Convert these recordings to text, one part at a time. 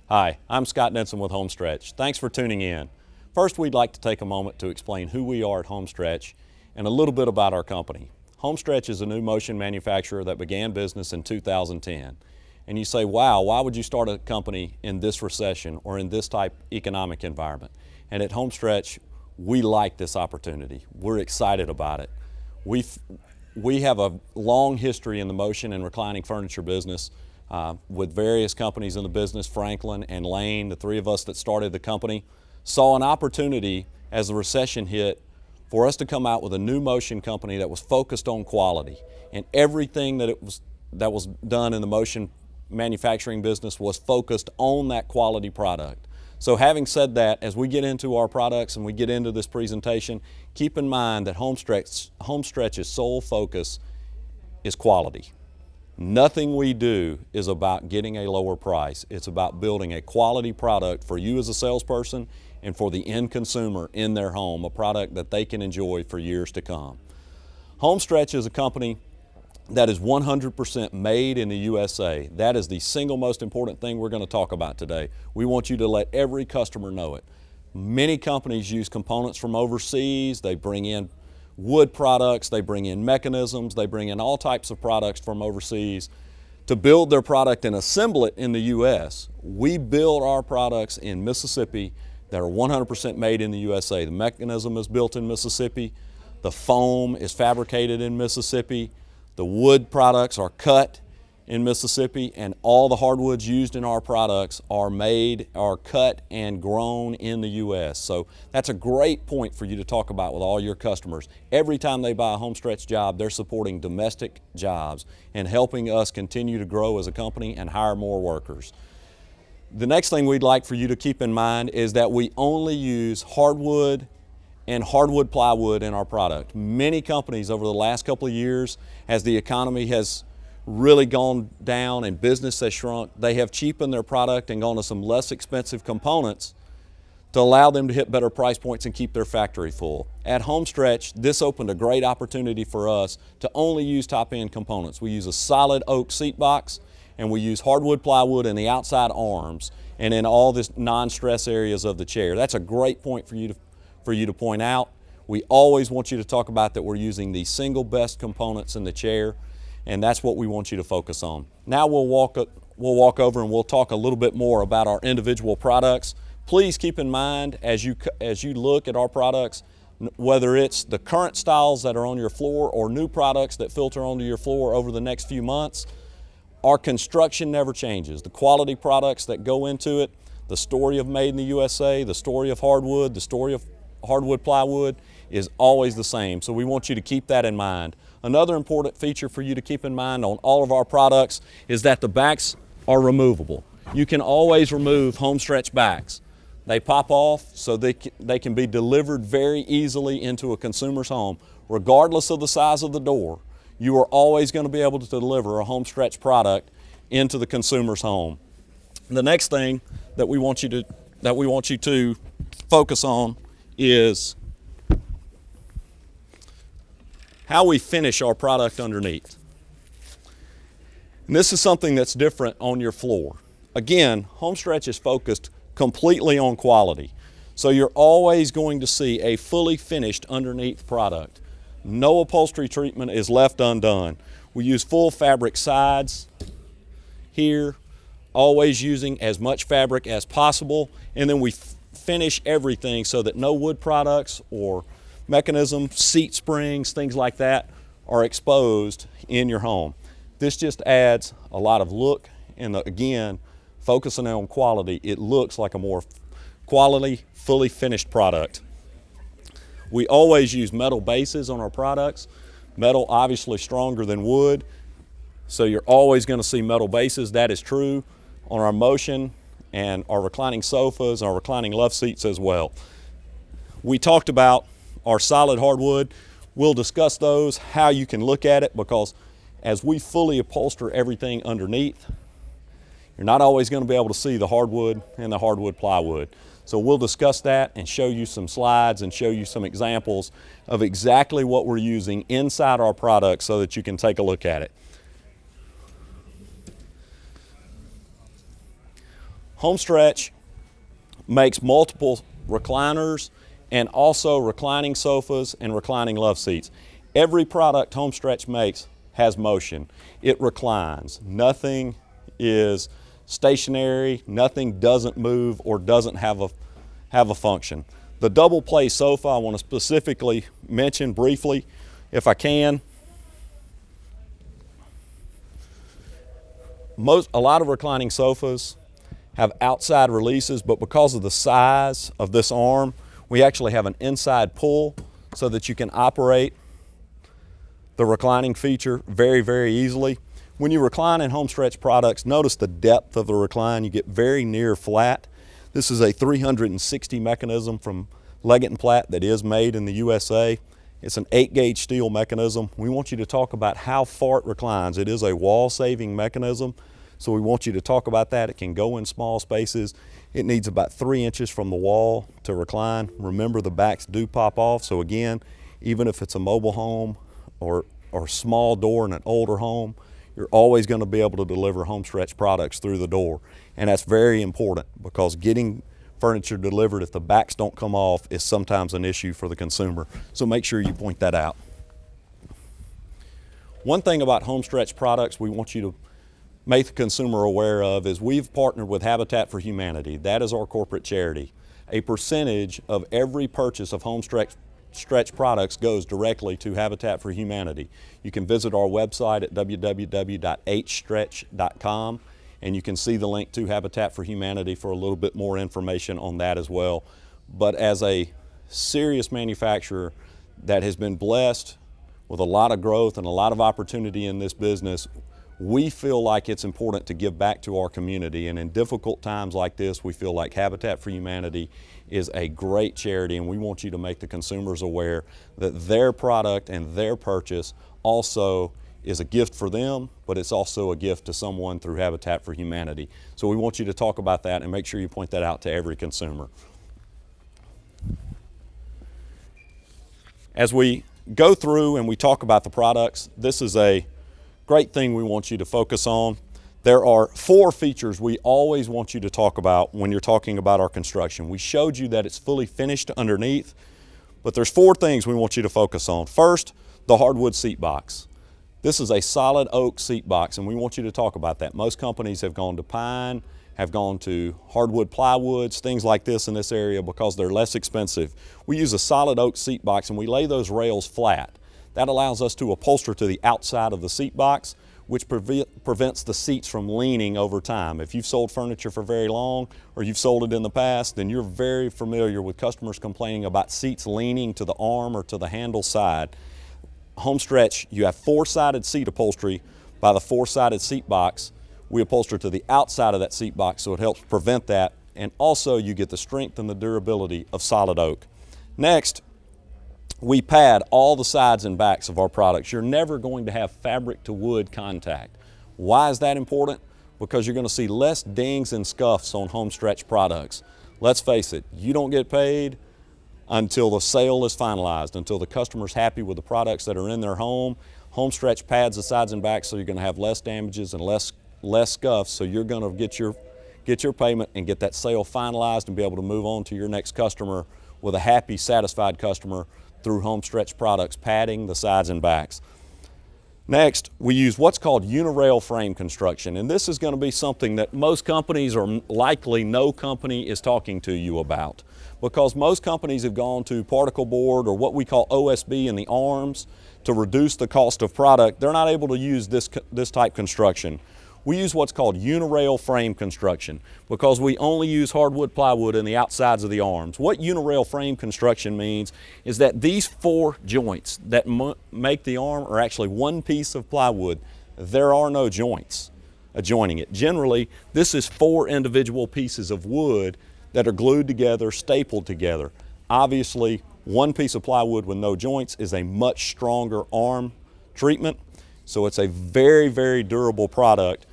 Hi, I'm Scott Denson with HomeStretch. Thanks for tuning in. First, we'd like to take a moment to explain who we are at HomeStretch and a little bit about our company. HomeStretch is a new motion manufacturer that began business in 2010. And you say, wow, why would you start a company in this recession or in this type economic environment? And at HomeStretch, we like this opportunity. We're excited about it. We have a long history in the motion and reclining furniture business with various companies in the business. Franklin and Lane, the three of us that started the company, saw an opportunity as the recession hit for us to come out with a new motion company that was focused on quality. And everything that was done in the motion manufacturing business was focused on that quality product. So having said that, as we get into our products and we get into this presentation, keep in mind that HomeStretch's sole focus is quality. Nothing we do is about getting a lower price. It's about building a quality product for you as a salesperson and for the end consumer in their home, a product that they can enjoy for years to come. HomeStretch is a company that is 100% made in the USA. That is the single most important thing we're going to talk about today. We want you to let every customer know it. Many companies use components from overseas. They bring in wood products, they bring in mechanisms, they bring in all types of products from overseas to build their product and assemble it in the US. We build our products in Mississippi that are 100% made in the USA. The mechanism is built in Mississippi. The foam is fabricated in Mississippi. The wood products are cut in Mississippi, and all the hardwoods used in our products are cut and grown in the U.S. So that's a great point for you to talk about with all your customers. Every time they buy a HomeStretch job, they're supporting domestic jobs and helping us continue to grow as a company and hire more workers. The next thing we'd like for you to keep in mind is that we only use hardwood and hardwood plywood in our product. Many companies over the last couple of years, as the economy has really gone down and business has shrunk, they have cheapened their product and gone to some less expensive components to allow them to hit better price points and keep their factory full. At HomeStretch, this opened a great opportunity for us to only use top-end components. We use a solid oak seat box, and we use hardwood plywood in the outside arms and in all the non-stress areas of the chair. That's a great point for you to point out. We always want you to talk about that we're using the single best components in the chair, and that's what we want you to focus on. Now we'll walk over and we'll talk a little bit more about our individual products. Please keep in mind as you look at our products, whether it's the current styles that are on your floor or new products that filter onto your floor over the next few months, our construction never changes. The quality products that go into it, the story of made in the USA, the story of hardwood, the story of hardwood plywood is always the same. So we want you to keep that in mind. Another important feature for you to keep in mind on all of our products is that the backs are removable. You can always remove HomeStretch backs. They pop off so they can be delivered very easily into a consumer's home. Regardless of the size of the door, you are always going to be able to deliver a HomeStretch product into the consumer's home. The next thing that we want you to focus on is how we finish our product underneath. And this is something that's different on your floor. Again, HomeStretch is focused completely on quality. So you're always going to see a fully finished underneath product. No upholstery treatment is left undone. We use full fabric sides here, always using as much fabric as possible, and then we finish everything so that no wood products or mechanisms, seat springs, things like that are exposed in your home. This just adds a lot of look, and again, focusing on quality, it looks like a more quality, fully finished product. We always use metal bases on our products. Metal obviously stronger than wood, so you're always going to see metal bases. That is true on our motion and our reclining sofas, our reclining love seats as well. We talked about our solid hardwood. We'll discuss those, how you can look at it, because as we fully upholster everything underneath, you're not always going to be able to see the hardwood and the hardwood plywood. So we'll discuss that and show you some slides and show you some examples of exactly what we're using inside our product so that you can take a look at it. HomeStretch makes multiple recliners and also reclining sofas and reclining love seats. Every product HomeStretch makes has motion. It reclines. Nothing is stationary, nothing doesn't move or doesn't have a function. The double play sofa I want to specifically mention briefly, if I can. A lot of reclining sofas have outside releases, but because of the size of this arm, we actually have an inside pull so that you can operate the reclining feature very, very easily. When you recline in HomeStretch products, notice the depth of the recline. You get very near flat. This is a 360 mechanism from Leggett & Platt that is made in the USA. It's an 8-gauge steel mechanism. We want you to talk about how far it reclines. It is a wall-saving mechanism, so we want you to talk about that. It can go in small spaces. It needs about 3 inches from the wall to recline. Remember, the backs do pop off, so again, even if it's a mobile home or small door in an older home, you're always going to be able to deliver HomeStretch products through the door. And that's very important, because getting furniture delivered if the backs don't come off is sometimes an issue for the consumer. So make sure you point that out. One thing about HomeStretch products we want you to make the consumer aware of is we've partnered with Habitat for Humanity. That is our corporate charity. A percentage of every purchase of HomeStretch products goes directly to Habitat for Humanity. You can visit our website at www.hstretch.com, and you can see the link to Habitat for Humanity for a little bit more information on that as well. But as a serious manufacturer that has been blessed with a lot of growth and a lot of opportunity in this business, we feel like it's important to give back to our community. And in difficult times like this, we feel like Habitat for Humanity is a great charity, and we want you to make the consumers aware that their product and their purchase also is a gift for them, but it's also a gift to someone through Habitat for Humanity. So we want you to talk about that and make sure you point that out to every consumer. As we go through and we talk about the products, this is a great thing we want you to focus on. There are 4 features we always want you to talk about when you're talking about our construction. We showed you that it's fully finished underneath, but there's 4 things we want you to focus on. First, the hardwood seat box. This is a solid oak seat box, and we want you to talk about that. Most companies have gone to pine, have gone to hardwood plywoods, things like this in this area because they're less expensive. We use a solid oak seat box, and we lay those rails flat. That allows us to upholster to the outside of the seat box, which prevents the seats from leaning over time. If you've sold furniture for very long, or you've sold it in the past, then you're very familiar with customers complaining about seats leaning to the arm or to the handle side. HomeStretch, you have 4-sided seat upholstery by the 4-sided seat box. We upholster to the outside of that seat box, so it helps prevent that, and also you get the strength and the durability of solid oak. Next, we pad all the sides and backs of our products. You're never going to have fabric to wood contact. Why is that important? Because you're going to see less dings and scuffs on HomeStretch products. Let's face it, you don't get paid until the sale is finalized, until the customer's happy with the products that are in their home. HomeStretch pads the sides and backs, so you're going to have less damages and less scuffs, so you're going to get your payment and get that sale finalized and be able to move on to your next customer with a happy, satisfied customer through HomeStretch products, padding the sides and backs. Next, we use what's called unirail frame construction, and this is going to be something that most companies, or likely no company, is talking to you about, because most companies have gone to particle board or what we call OSB in the arms to reduce the cost of product. They're not able to use this type construction. We use what's called unirail frame construction because we only use hardwood plywood in the outsides of the arms. What unirail frame construction means is that these 4 joints that make the arm are actually one piece of plywood. There are no joints adjoining it. Generally, this is 4 individual pieces of wood that are glued together, stapled together. Obviously, one piece of plywood with no joints is a much stronger arm treatment, so it's a very, very durable product.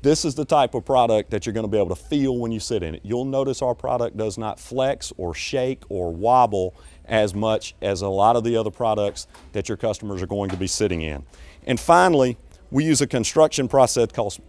This is the type of product that you're going to be able to feel when you sit in it. You'll notice our product does not flex or shake or wobble as much as a lot of the other products that your customers are going to be sitting in. And finally, We use a construction process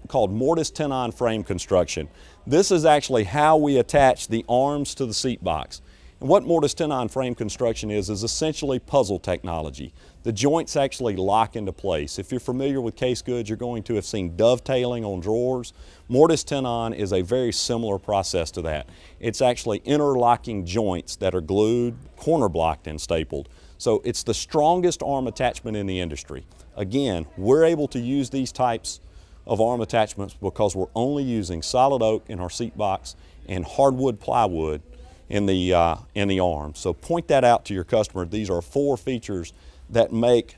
called mortise tenon frame construction. This is actually how we attach the arms to the seat box. And what mortise tenon frame construction is essentially puzzle technology. The joints actually lock into place. If you're familiar with case goods, you're going to have seen dovetailing on drawers. Mortise tenon is a very similar process to that. It's actually interlocking joints that are glued, corner blocked, and stapled. So it's the strongest arm attachment in the industry. Again, we're able to use these types of arm attachments because we're only using solid oak in our seat box and hardwood plywood in the arm. So point that out to your customer. These are 4 features that make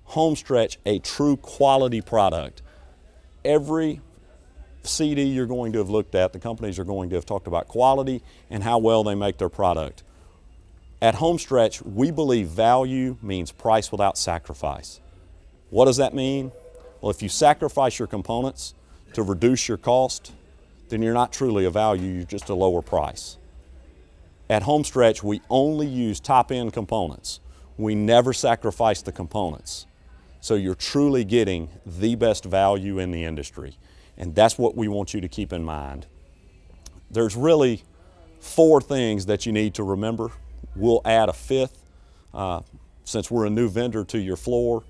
HomeStretch a true quality product. Every CD you're going to have looked at, the companies are going to have talked about quality and how well they make their product. At HomeStretch, we believe value means price without sacrifice. What does that mean? Well, if you sacrifice your components to reduce your cost, then you're not truly a value, you're just a lower price. At HomeStretch, we only use top-end components. We never sacrifice the components. So you're truly getting the best value in the industry. And that's what we want you to keep in mind. There's really 4 things that you need to remember. We'll add a 5th since we're a new vendor to your floor.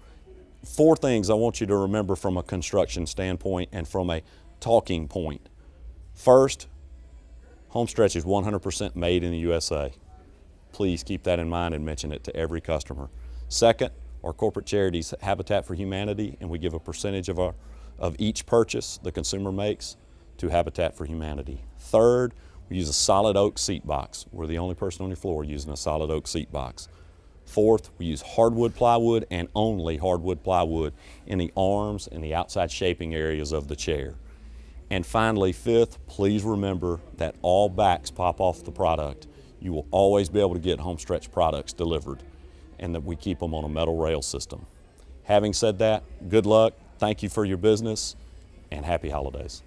4 things I want you to remember from a construction standpoint and from a talking point. First, HomeStretch is 100% made in the USA. Please keep that in mind and mention it to every customer. Second, our corporate charity is Habitat for Humanity, and we give a percentage of each purchase the consumer makes to Habitat for Humanity. Third, we use a solid oak seat box. We're the only person on your floor using a solid oak seat box. Fourth, we use hardwood plywood and only hardwood plywood in the arms and the outside shaping areas of the chair. And finally, 5th, please remember that all backs pop off the product. You will always be able to get HomeStretch products delivered, and that we keep them on a metal rail system. Having said that, good luck, thank you for your business, and happy holidays.